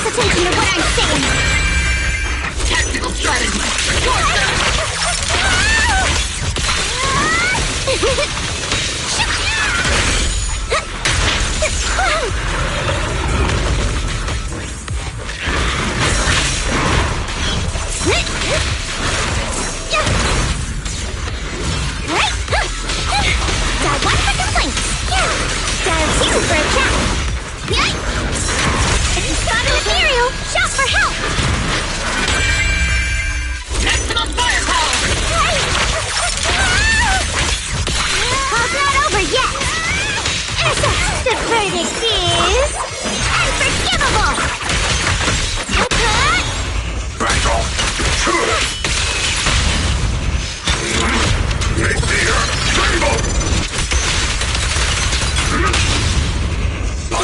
attention to what I'm saying! Tactical strategy! Got one for complaints! Got two for a chat! If you spot an ethereal, shout for help! Maximum firepower! All's not over yet! The verdict is... unforgivable! Battle! Mid-tier! Table!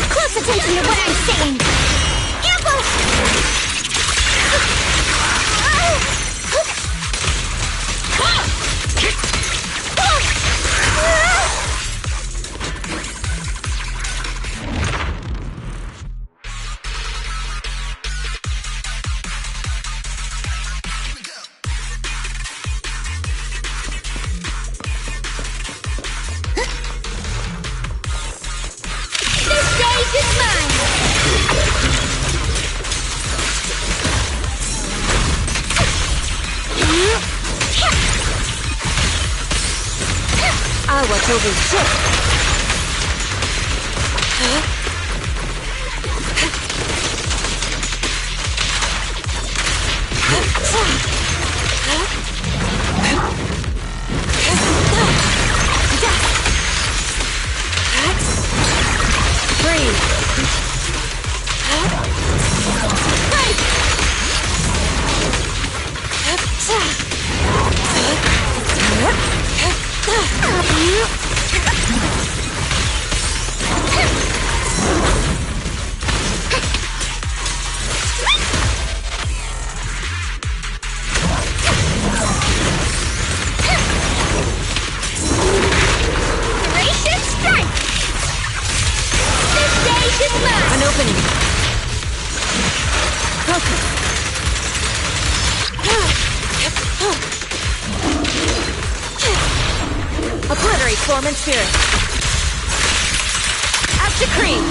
Close attention to what I'm saying! Ambush! This stage is mine! I watch over shit. Breathe. Gracious strike! This stage is mine! An opening. Focus. Obliterate form and spirit. As decreed.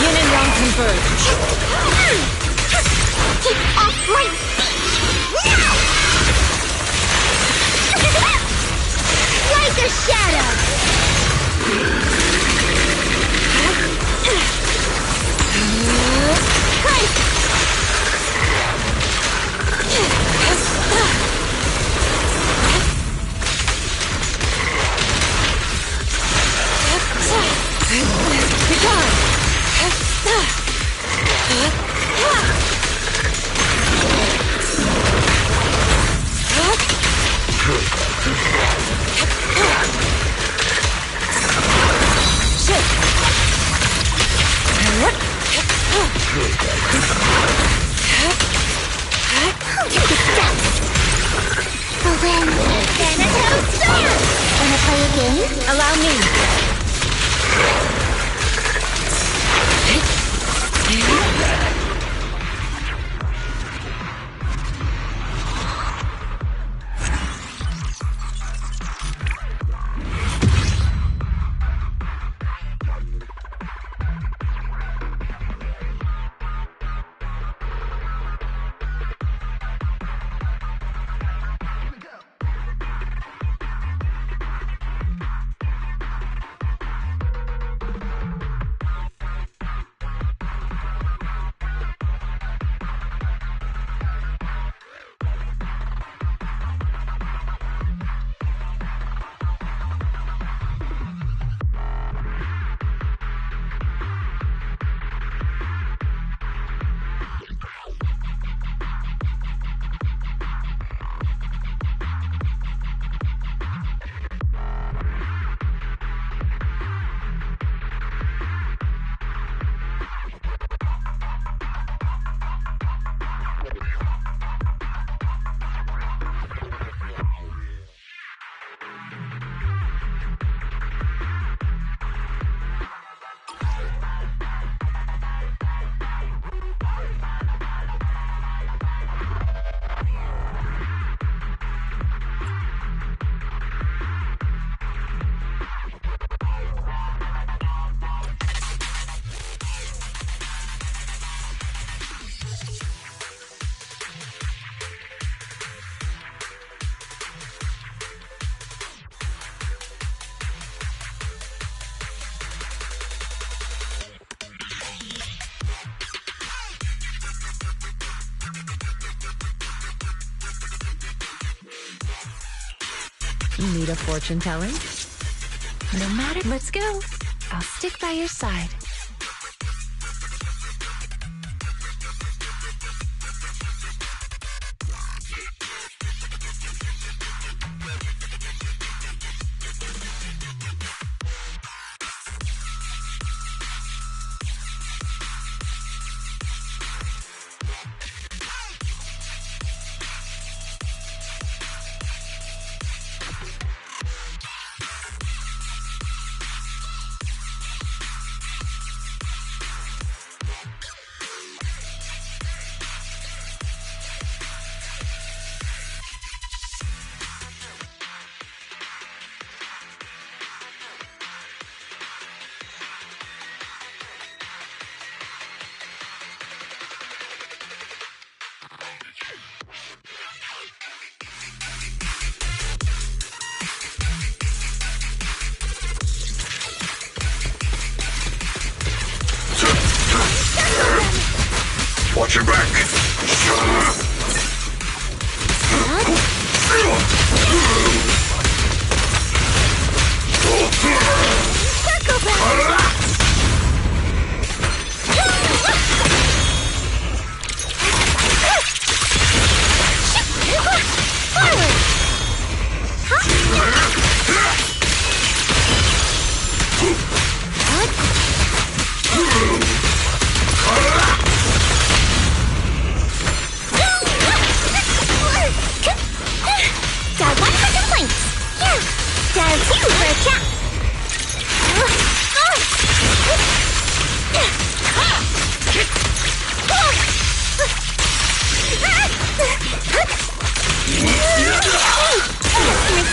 Yin and Yang converge. Keep off my feet! Now! Like a shadow! Thanatos Storm! Wanna play a game? Allow me. Need a fortune telling? No matter. Let's go. I'll stick by your side. Watch your back!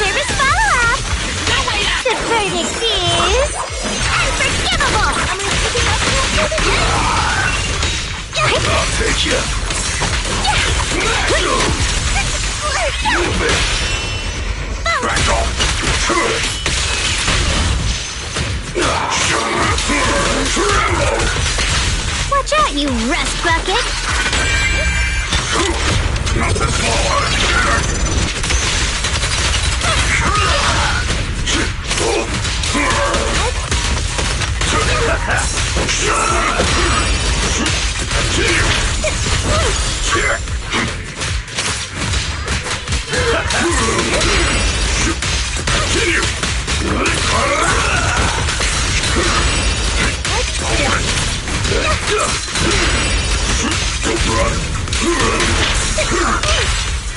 Service follow-up. The verdict is unforgivable. I'll take you! Move it! Back off! Tremble! Watch out, you rust bucket. Not this more!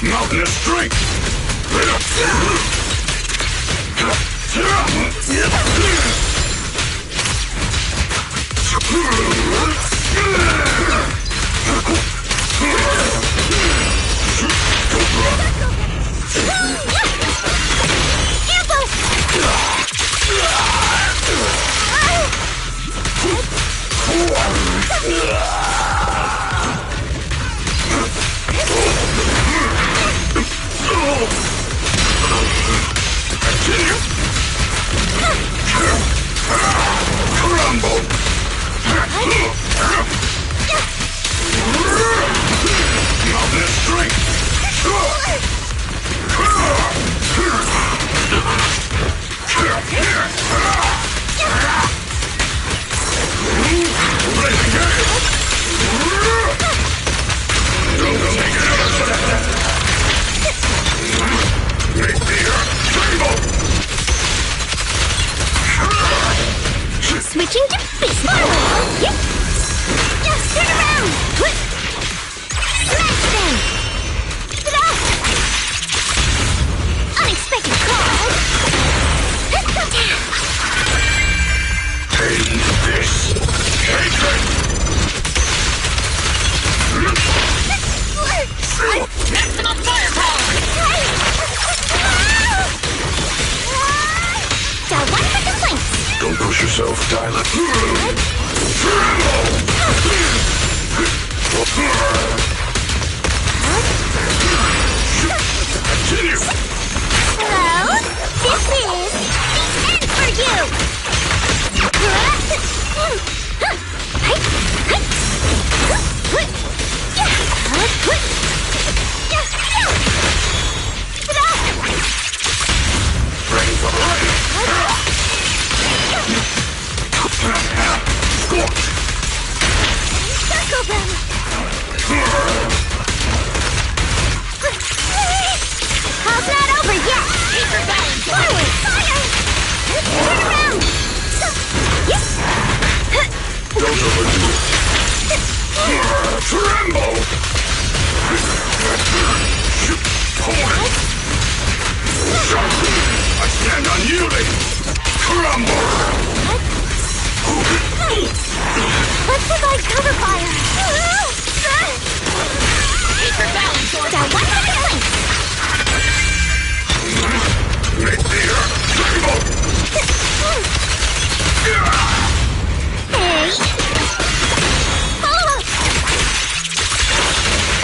Mountain strength! Switching to beast mode. Yep. Just turn around. Smash them. Keep it up. Unexpected call. Take this! Hatred! Maximum firepower! Dial 1 for complaints. Don't push yourself, Tyler. Continue! Hello? This is the end for you!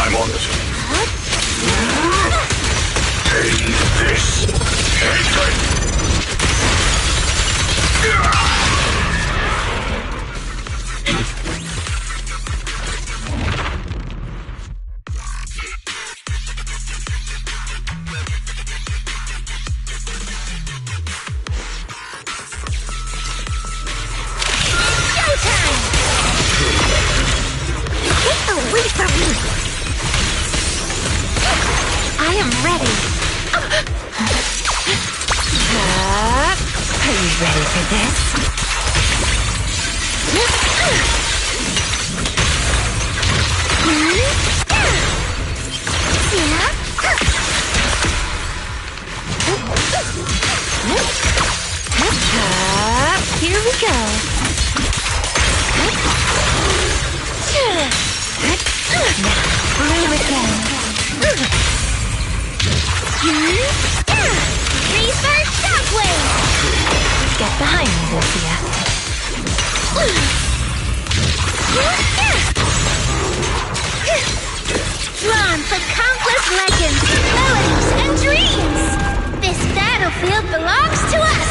I'm on it. Take this. Hatred. I am ready. Are you ready for this? Here we go. Blue again. Reverse shockwave. Get behind me, Lucia. Drawn from countless legends, melodies, and dreams. This battlefield belongs to us.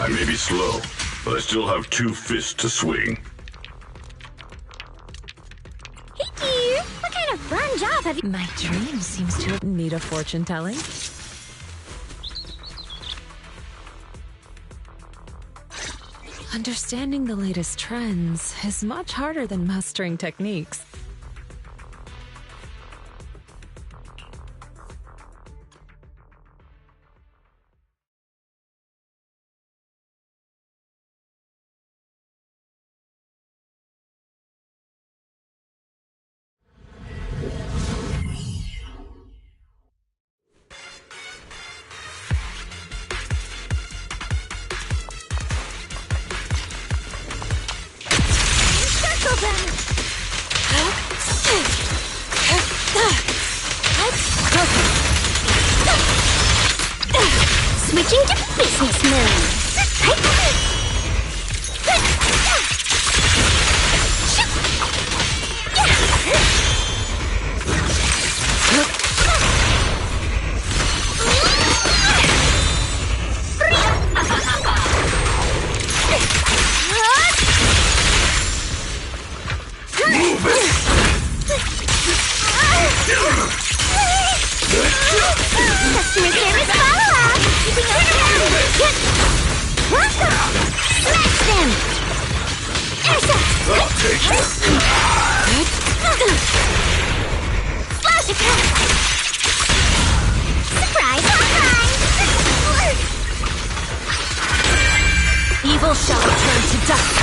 I may be slow, but I still have 2 fists to swing. Hey dear, what kind of fun job have you... My dream seems to need a fortune telling. Understanding the latest trends is much harder than mastering techniques. Switching to business mode. Customer service follow-up. Keeping us down. Smash them. Intercept. I'll take it. Flash attack. Surprise hotline. Evil shall return to dust.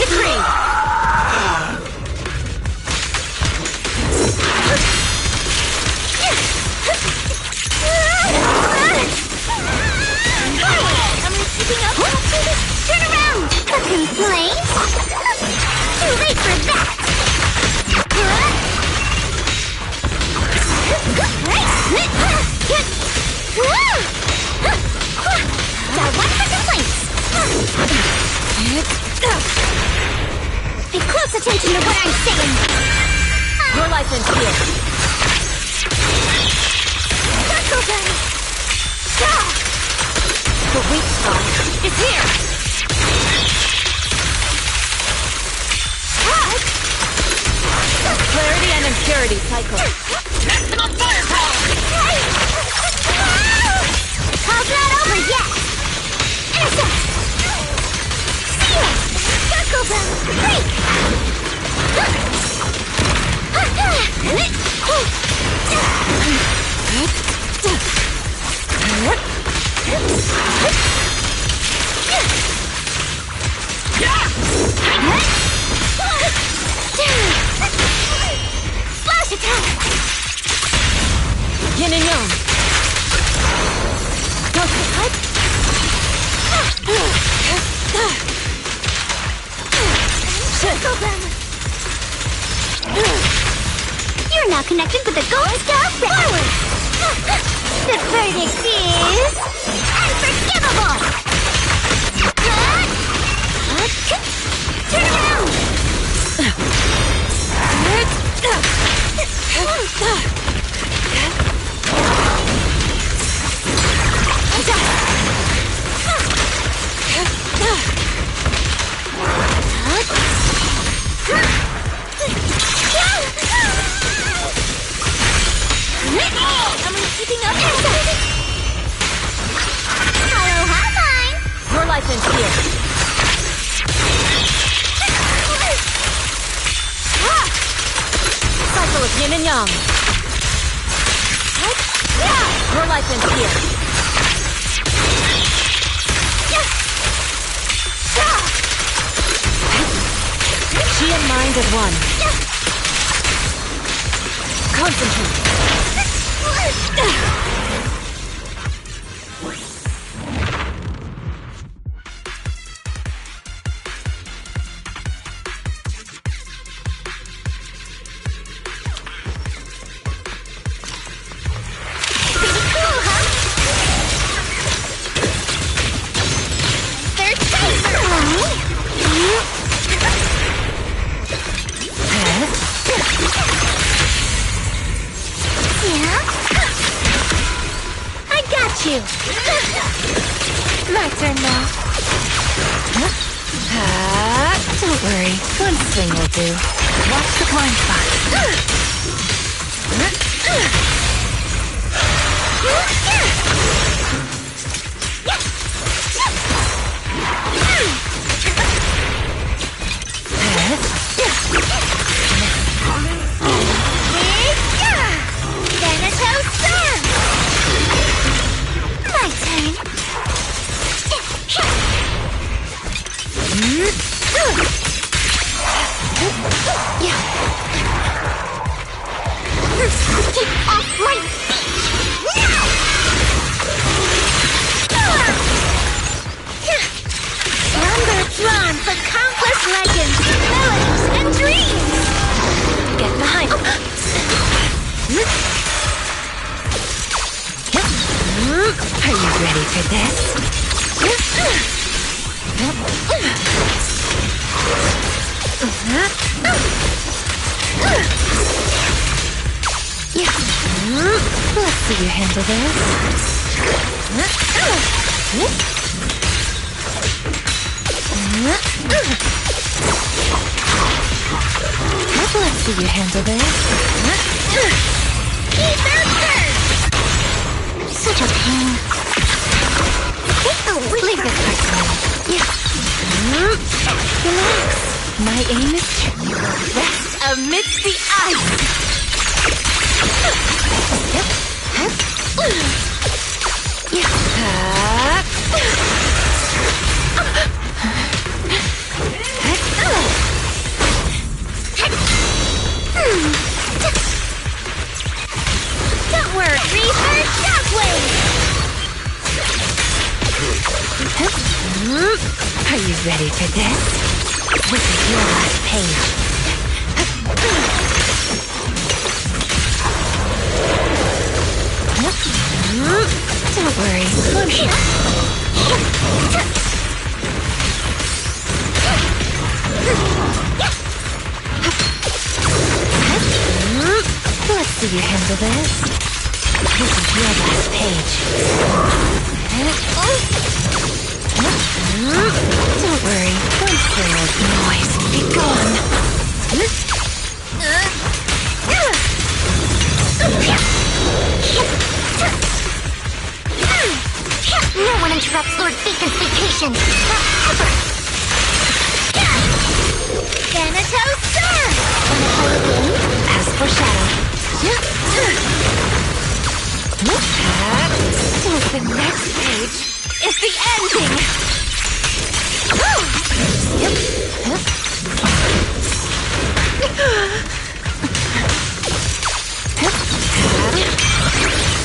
decree! Am I keeping up? Turn around! Complaints? Too late for that! Now one for complaints! Pay close attention to what I'm saying! Your license here. Circle them! The weak spot is here. Clarity and impurity cycle. Maximum firepower! Call's not over yet! Intercept! See ya! Circle them! Break! Slash attack! Yin and yang. Circle them! You're now connected with the Gold Star Forward! The verdict is... unforgivable! Turn around! Am I keeping up? Hello, have mine! Your license here. Cycle of yin and yang. Your license here. She and mind as one. Concentrate. You. My turn now. Don't worry, one swing will do. Watch the blind spot. My turn. Take off my feet! Now! Number drawn for countless legends, melodies, and dreams! Get behind. Are you ready for this? Let's see you handle this. Let's see you handle this. Ether Curse! Such a pain. Leave this part to me. Relax. My aim is to rest amidst the ice. ready for this? This is your last page. Don't worry, I'm here. Let's see you handle this. This is your last page. Don't worry, one sparrow's noise. Be gone. No one interrupts Lord Beacon's vacation. Thanatos Surge! Wanna play a game? As foreshadowed. The next page is the ending!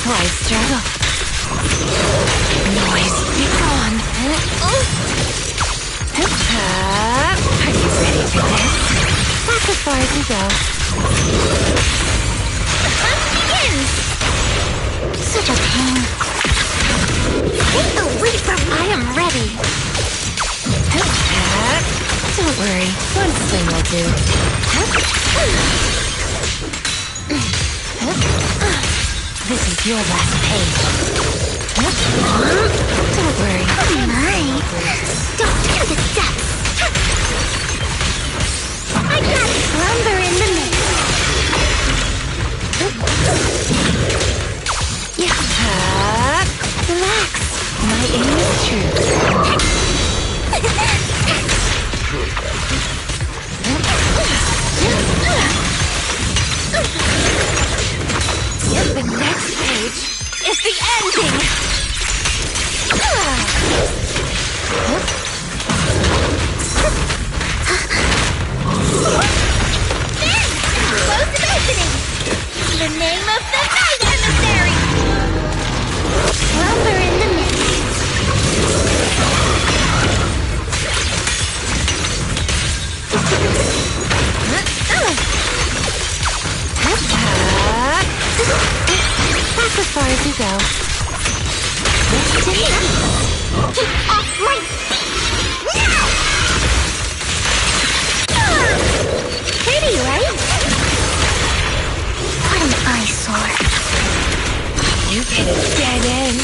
Why struggle? Noise, be gone! Are you ready for this? That's as far as you go. The hunt begins! Such a pain. Take the leap from I am ready. Don't worry, one swing will do. This is your last page. Don't worry. Oh my! Don't do the steps. I got slumber in the mix. Relax. My aim is true. The next page is the ending. Explosive opening. The name of the night emissary. Slumber in the mist. That's as far as you go. Get off my feet! Now! Pretty, right? What an eyesore. You've hit a dead end.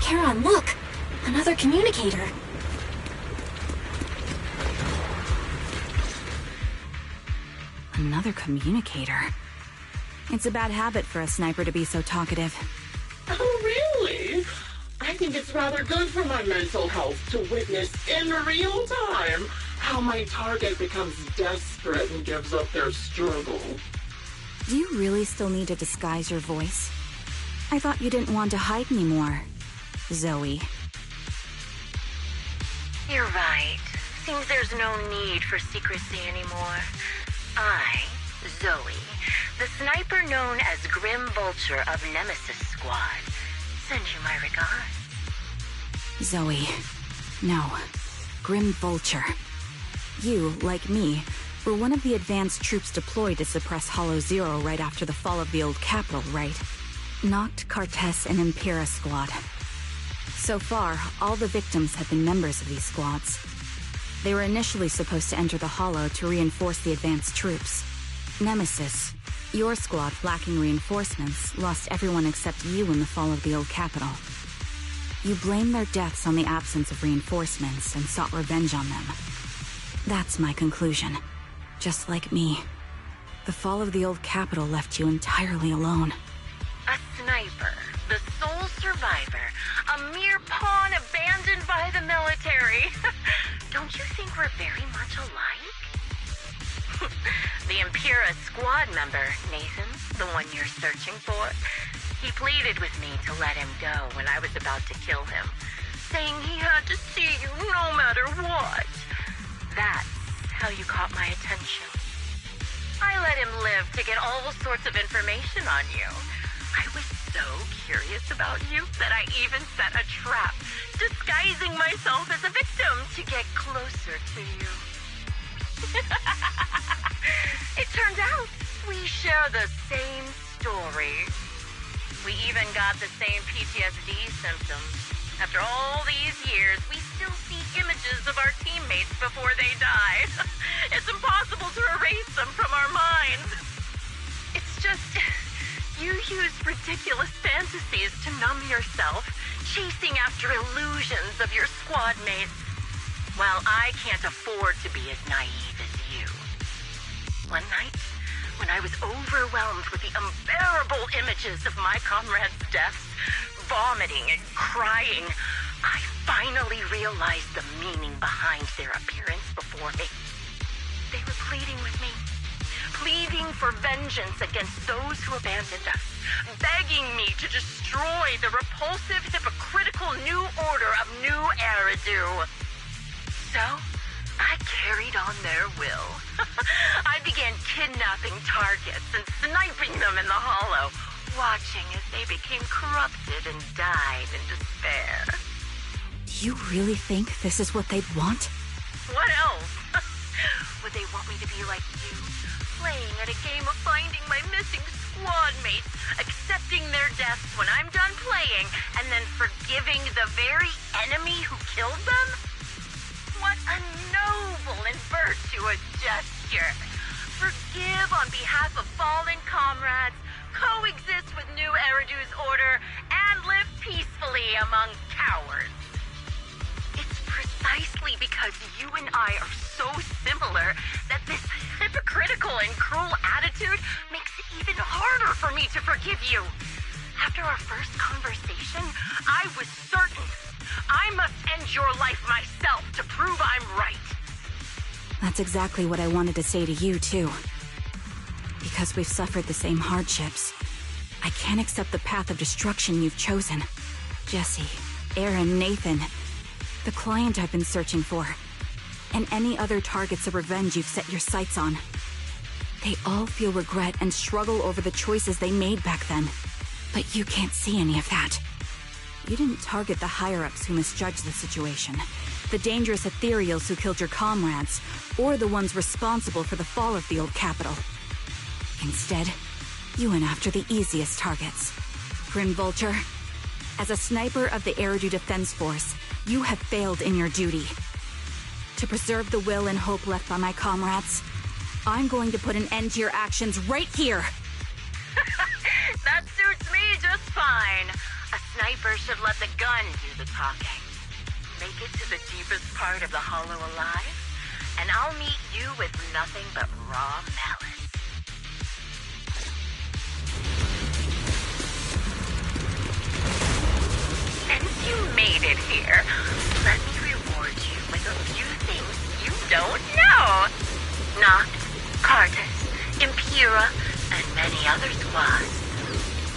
Charon, look! Another communicator. Another communicator. It's a bad habit for a sniper to be so talkative. Oh, really? I think it's rather good for my mental health to witness in real time how my target becomes desperate and gives up their struggle. Do you really still need to disguise your voice? I thought you didn't want to hide anymore, Zoe. You're right. Seems there's no need for secrecy anymore. I, Zoe, the sniper known as Grim Vulture of Nemesis Squad, send you my regards. Zoe. No. Grim Vulture. You, like me, were one of the advanced troops deployed to suppress Hollow Zero right after the fall of the old capital, right? Noct, Cartess, and Impera Squad. So far, all the victims have been members of these squads. They were initially supposed to enter the Hollow to reinforce the advanced troops. Nemesis, your squad lacking reinforcements, lost everyone except you in the fall of the old capital. You blamed their deaths on the absence of reinforcements and sought revenge on them. That's my conclusion. Just like me. The fall of the old capital left you entirely alone. A sniper, the sole survivor, a mere pawn abandoned by the military. Don't you think we're very much alike? The Impera squad member, Nathan, the one you're searching for, he pleaded with me to let him go when I was about to kill him, saying he had to see you no matter what. That's how you caught my attention. I let him live to get all sorts of information on you. I was so curious about you that I even set a trap, disguising myself as a victim to get closer to you. It turned out we share the same story. We even got the same PTSD symptoms. After all these years, we still see images of our teammates before they die. It's impossible to erase them from our minds. It's just, you use ridiculous fantasies to numb yourself, chasing after illusions of your squad mates, while I can't afford to be as naive as you. One night, when I was overwhelmed with the unbearable images of my comrades' deaths, vomiting and crying, I finally realized the meaning behind their appearance before me. They were pleading with me, pleading for vengeance against those who abandoned us, begging me to destroy the repulsive, hypocritical new order of New Eridu. So, I carried on their will. I began kidnapping targets and sniping them in the Hollow, watching as they became corrupted and died in despair. Do you really think this is what they'd want? What else? Would they want me to be like you, playing at a game of finding my missing squad mates, accepting their deaths when I'm done playing, and then forgiving the very enemy who killed them? What a noble and virtuous gesture! Forgive on behalf of fallen comrades, coexist with New Eridu's order, and live peacefully among cowards. It's precisely because you and I are so similar that this hypocritical and cruel attitude makes it even harder for me to forgive you. After our first conversation, I was certain I must end your life myself to prove I'm right. That's exactly what I wanted to say to you, too. Because we've suffered the same hardships, I can't accept the path of destruction you've chosen. Jesse, Aaron, Nathan, the client I've been searching for, and any other targets of revenge you've set your sights on. They all feel regret and struggle over the choices they made back then. But you can't see any of that. You didn't target the higher-ups who misjudged the situation, the dangerous ethereals who killed your comrades, or the ones responsible for the fall of the old capital. Instead, you went after the easiest targets. Grim Vulture, as a sniper of the Eridu Defense Force, you have failed in your duty. To preserve the will and hope left by my comrades, I'm going to put an end to your actions right here! That suits me just fine. A sniper should let the gun do the talking. Make it to the deepest part of the Hollow alive, and I'll meet you with nothing but raw malice. Since you made it here, let me reward you with a few things you don't know. Noct, Cartus, Impera, and many other squads.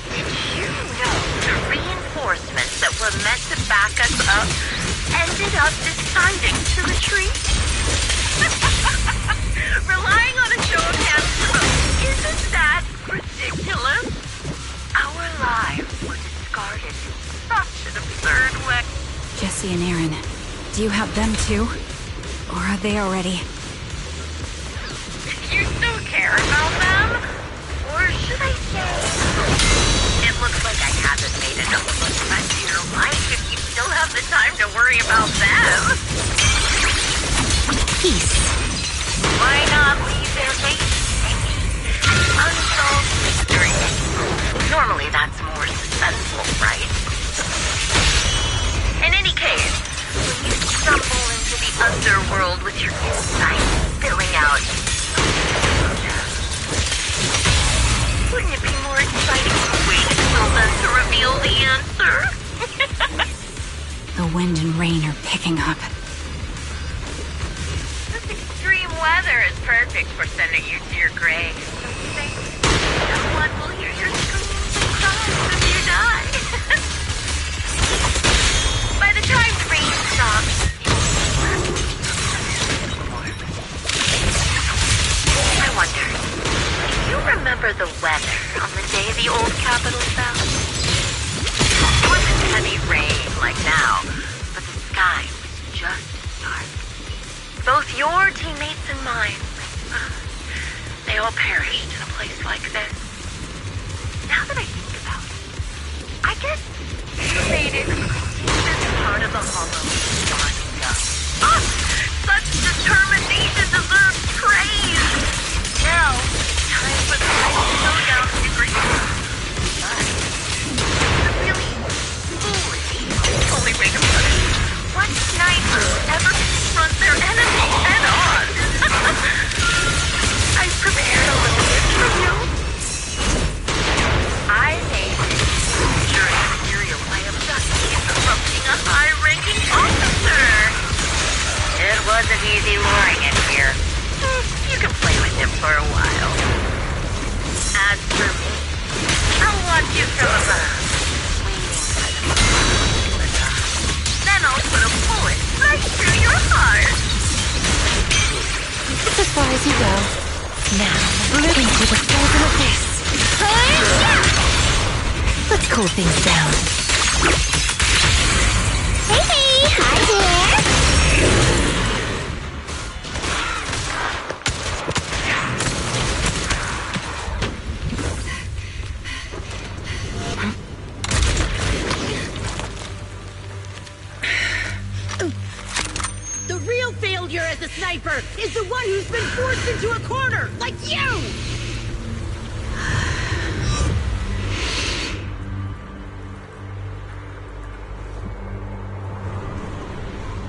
Did you know the reinforcements that were meant to back us up ended up deciding to retreat? Relying on a show of hands alone, isn't that ridiculous? Our lives were discarded in such an absurd way. Jesse and Aaron, do you have them too? Or are they already... You still care about them? Or should I say... It looks like I haven't made enough of a threat to your life if you still have the time to worry about them. Peace. Why not leave their faces hanging? An unsolved mystery. Normally that's more suspenseful, right? In any case, when you stumble into the underworld with your insight spilling out, wouldn't it be more exciting to wait until then to reveal the answer? The wind and rain are picking up. This extreme weather is perfect for sending you to your grave. Don't you think? No one will hear your screams and cries if you die. By the time the rain stops, I wonder, do you remember the weather on the day the old capital fell? It wasn't heavy rain like now, but the sky was just dark. Both your teammates and mine, they all perished in a place like this. Now that I think about it, I guess you made it to the deepest part of the Hollow and up. Oh, such determination deserves praise! Now, time for the light to go down to the green. But, the really foolish, only way to put it, what sniper would ever confront their enemy head on? I've prepared a little bit for you. I made it during a serial by abducting and corrupting a high-ranking officer. It wasn't easy luring it here. You can play with him for a while. As for me, I'll watch you from above, waiting for the then I'll put a bullet right through your heart. It's as far as you go. Now, into the frozen abyss. Let's cool things down. Hey, hi there. The real failure as a sniper is the one who's been forced into a corner, like you!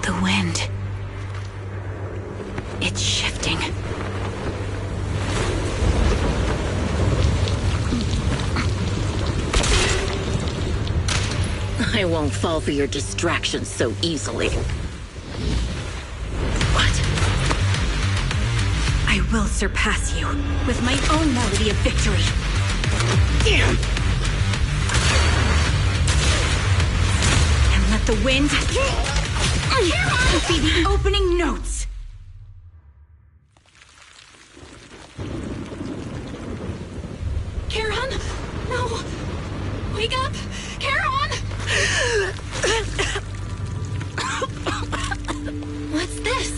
The wind. It's shifting. I won't fall for your distractions so easily. What? I will surpass you with my own melody of victory. Damn! And let the wind be the opening notes. Charon? No! Wake up! Charon! What's this?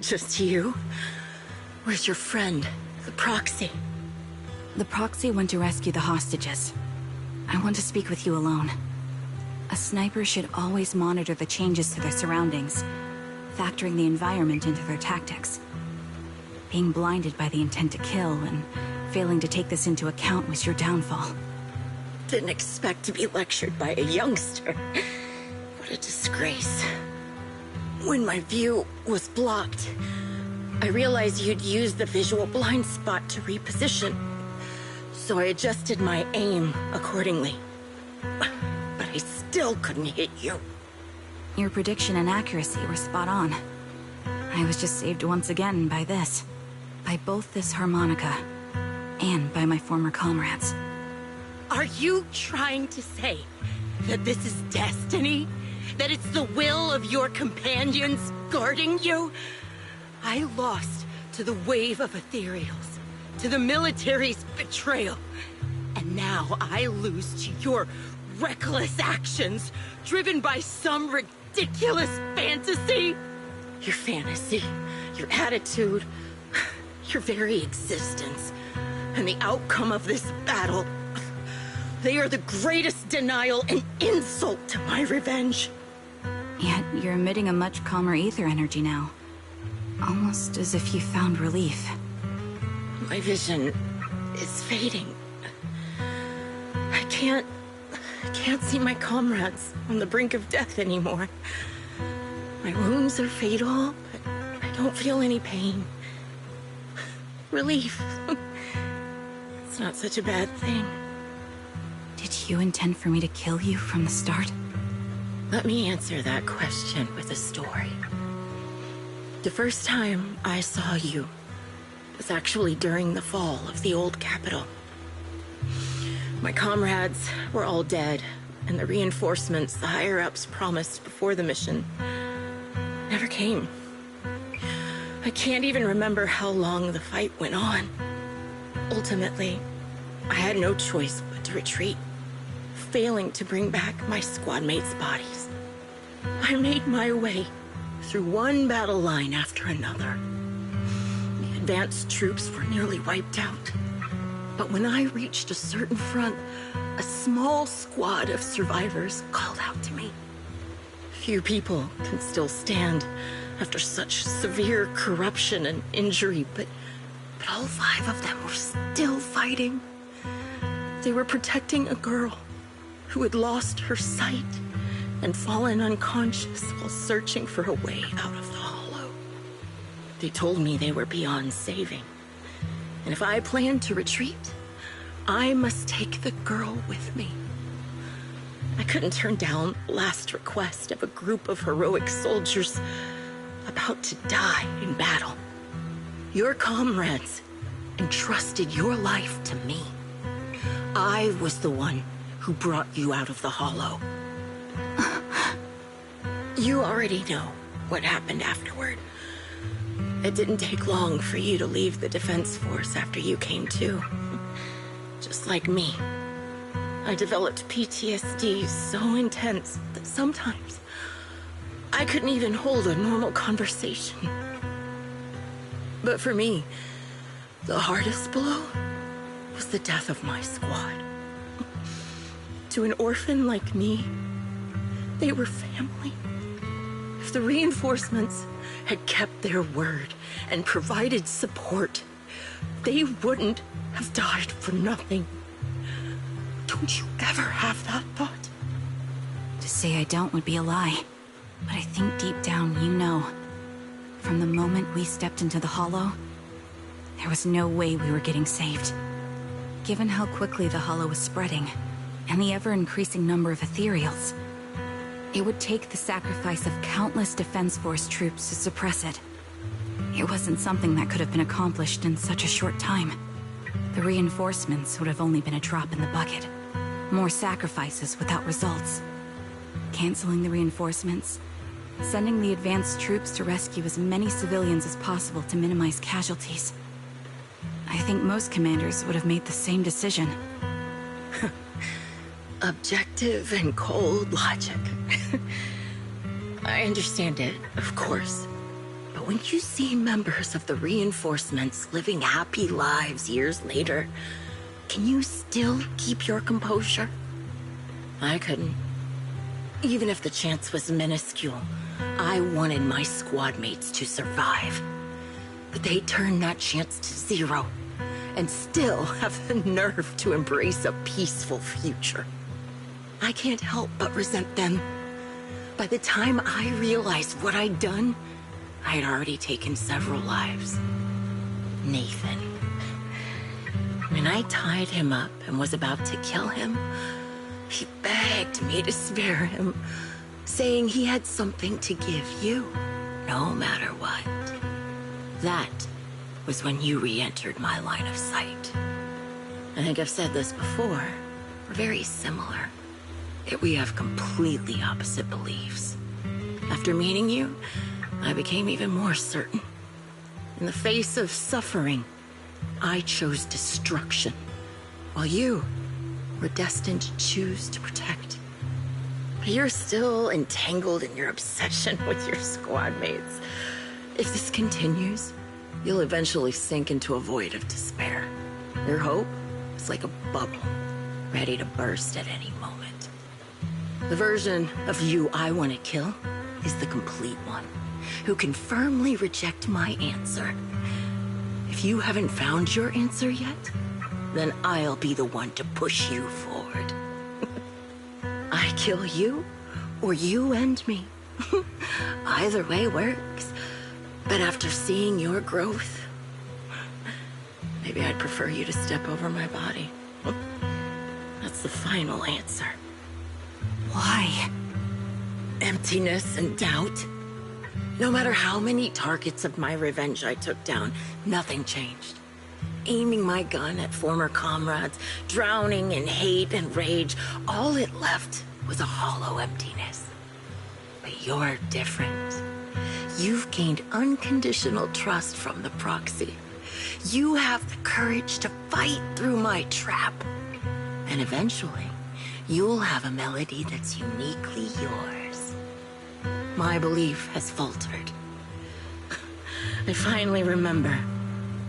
Just you? Where's your friend? The proxy. The proxy went to rescue the hostages. I want to speak with you alone. A sniper should always monitor the changes to their surroundings, factoring the environment into their tactics. Being blinded by the intent to kill and failing to take this into account was your downfall. Didn't expect to be lectured by a youngster. What a disgrace. When my view was blocked, I realized you'd used the visual blind spot to reposition. So I adjusted my aim accordingly. But I still couldn't hit you. Your prediction and accuracy were spot on. I was just saved once again by this. By both this harmonica, and by my former comrades. Are you trying to say that this is destiny? That it's the will of your companions guarding you? I lost to the wave of ethereals, to the military's betrayal. And now I lose to your reckless actions, driven by some ridiculous fantasy? Your fantasy, your attitude, your very existence, and the outcome of this battle, they are the greatest denial and insult to my revenge. Yet you're emitting a much calmer ether energy now. Almost as if you found relief. My vision is fading. I can't see my comrades on the brink of death anymore. My wounds are fatal, but I don't feel any pain. Relief. It's not such a bad thing. Did you intend for me to kill you from the start? Let me answer that question with a story. The first time I saw you was actually during the fall of the old capital. My comrades were all dead, and the reinforcements the higher-ups promised before the mission never came. I can't even remember how long the fight went on. Ultimately, I had no choice but to retreat, failing to bring back my squad mates' bodies. I made my way through one battle line after another. The advanced troops were nearly wiped out. But when I reached a certain front, a small squad of survivors called out to me. Few people can still stand after such severe corruption and injury, but all 5 of them were still fighting. They were protecting a girl who had lost her sight and fallen unconscious while searching for a way out of the hollow. They told me they were beyond saving, and if I planned to retreat, I must take the girl with me. I couldn't turn down the last request of a group of heroic soldiers about to die in battle. Your comrades entrusted your life to me. I was the one who brought you out of the hollow. You already know what happened afterward. It didn't take long for you to leave the Defense Force after you came to. Just like me. I developed PTSD so intense that sometimes I couldn't even hold a normal conversation. But for me, the hardest blow was the death of my squad. To an orphan like me, they were family. If the reinforcements had kept their word and provided support, they wouldn't have died for nothing. Don't you ever have that thought? To say I don't would be a lie. But I think deep down you know. From the moment we stepped into the hollow, there was no way we were getting saved. Given how quickly the hollow was spreading, and the ever-increasing number of ethereals, it would take the sacrifice of countless Defense Force troops to suppress it. It wasn't something that could have been accomplished in such a short time. The reinforcements would have only been a drop in the bucket. More sacrifices without results. Canceling the reinforcements, sending the advanced troops to rescue as many civilians as possible to minimize casualties. I think most commanders would have made the same decision. Objective and cold logic. I understand it, of course. But But when you see members of the reinforcements living happy lives years later, can you still keep your composure? I couldn't. Even if the chance was minuscule, I wanted my squad mates to survive. But they turned that chance to zero, and still have the nerve to embrace a peaceful future. I can't help but resent them. By the time I realized what I'd done, I had already taken several lives. Nathan. When I tied him up and was about to kill him, he begged me to spare him, saying he had something to give you, no matter what. That was when you re-entered my line of sight. I think I've said this before. We're very similar, yet we have completely opposite beliefs. After meeting you, I became even more certain. In the face of suffering, I chose destruction, while you were destined to choose to protect. But you're still entangled in your obsession with your squad mates. If this continues, you'll eventually sink into a void of despair. Your hope is like a bubble, ready to burst at any moment. The version of you I want to kill is the complete one, who can firmly reject my answer. If you haven't found your answer yet, then I'll be the one to push you forward. I kill you, or you end me. Either way works. But after seeing your growth, maybe I'd prefer you to step over my body. That's the final answer. Why? Emptiness and doubt. No matter how many targets of my revenge I took down, nothing changed. Aiming my gun at former comrades, drowning in hate and rage, all it left was a hollow emptiness. But you're different. You've gained unconditional trust from the proxy. You have the courage to fight through my trap. And eventually, you'll have a melody that's uniquely yours. My belief has faltered. I finally remember.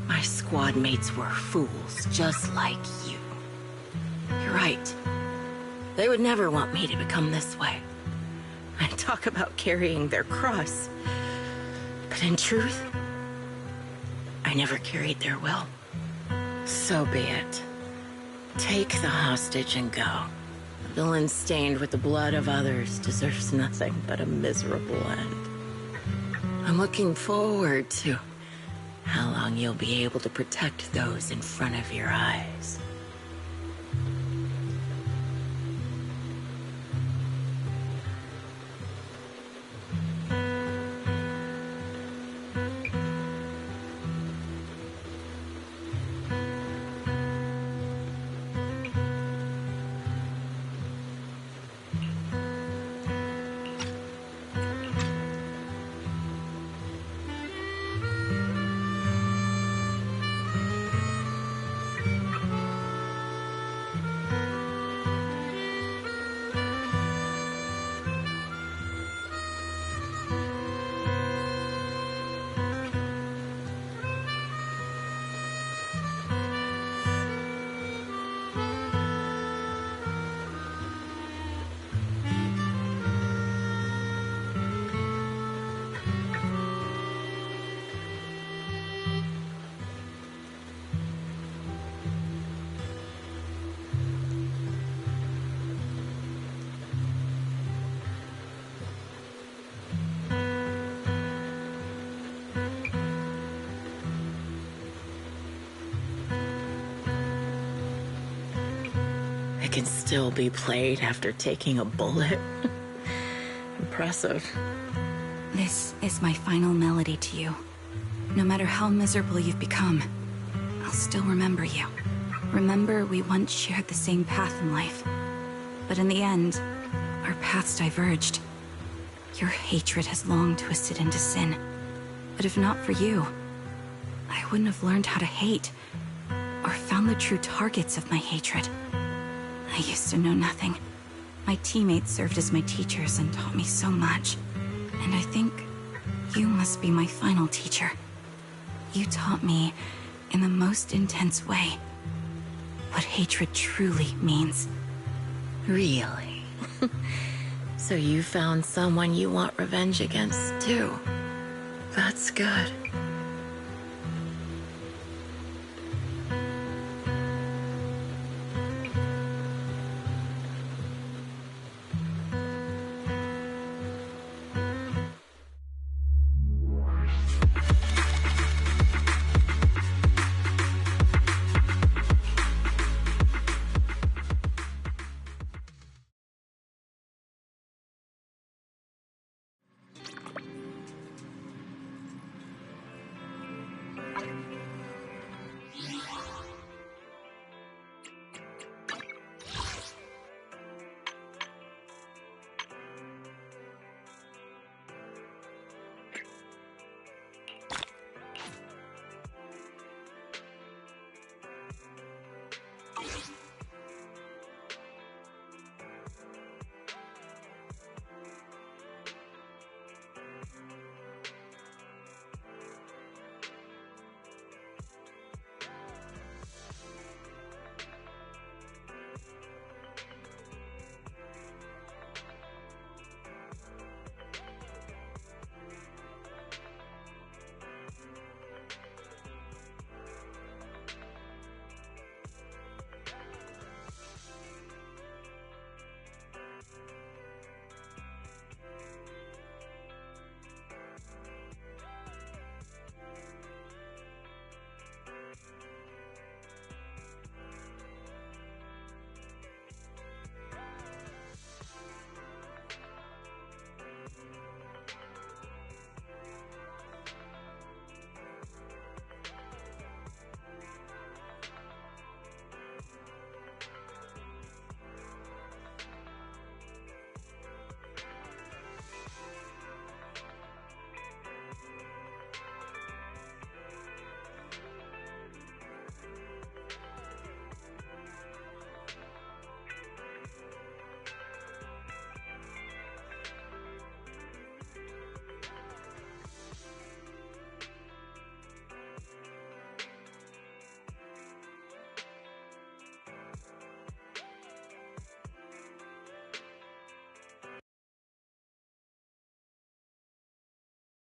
My squad mates were fools, just like you. You're right. They would never want me to become this way. I talk about carrying their cross. But in truth, I never carried their will. So be it. Take the hostage and go. A villain stained with the blood of others deserves nothing but a miserable end. I'm looking forward to how long you'll be able to protect those in front of your eyes. Can still be played after taking a bullet. Impressive. This is my final melody to you. No matter how miserable you've become, I'll still remember you. Remember we once shared the same path in life. But in the end, our paths diverged. Your hatred has long twisted into sin. But if not for you, I wouldn't have learned how to hate, or found the true targets of my hatred. I used to know nothing. My teammates served as my teachers and taught me so much. And I think You must be my final teacher. You taught me, in the most intense way, what hatred truly means. Really? So you found someone you want revenge against, too. That's good.